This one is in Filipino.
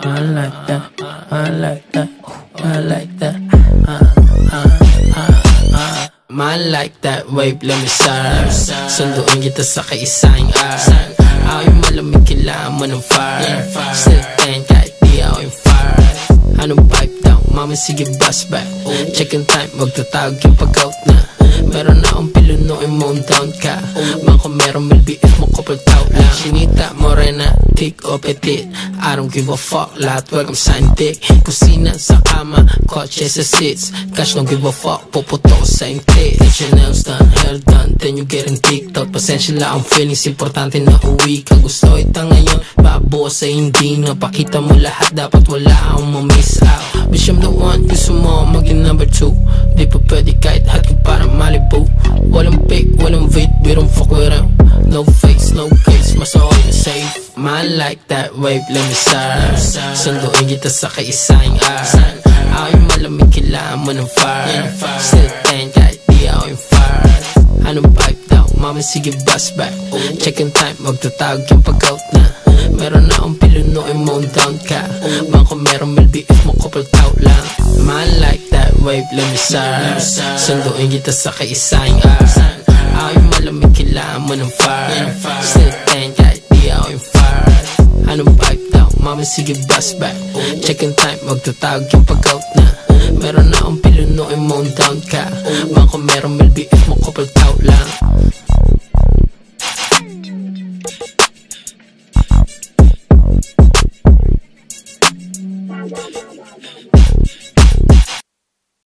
I like that, I like that, I like that. Man like that wave, let me serve. Sunduin kita sa kaisang earth. Ako yung malamig, kailangan mo ng fire. Still 10 kahit di ako yung fire. Anong pipe down, mama sige bust back. Check in time, magtatawag yung pag-out na. Meron na akong piluno, imong down ka. Man kung meron malbiit mo couple tao lang. Chinita, morena, thick o petit, I don't give a fuck, lahat welcome sign dick. Kusina sa kama, kotse sa seats. Cash don't give a fuck, puputo sa intit. Get your nails done, hair done, then you getting dicked out. Pasensya lang ang feelings, importante na uwi ka. Gusto ita ngayon, babo sa hindi napakita mo lahat, dapat wala akong ma-miss out. Bitch I'm the one, gusto mo maging number 2. Di pa pwede kahit hot ka parang Malibu. Walang pick, walang vape, we don't fuck around. No face, no case, mas okay na safe. Man like that wave, let me serve. Sunduin kita sa kaisang earth. Ako yung malamig, kailangan mo ng fire. Still 10 kahit di ako yung fire. Anong pipe down, mama sige bust back. Check in time, magtatawag yung pag-out na. Meron na akong piluno, imong down ka. Man kung meron malbiit mo couple tao lang. Man like that wave, let me serve. Sunduin kita sa kaisang earth. Ako yung malamig, kailangan mo ng fire. Still 10 kahit di ako yung fire. Anong pipe down, mama sige bust back. Check in time, magtatawag yung pag-out na. Meron na akong piluno, imong down ka. Man kung meron malbiit mo couple tao lang.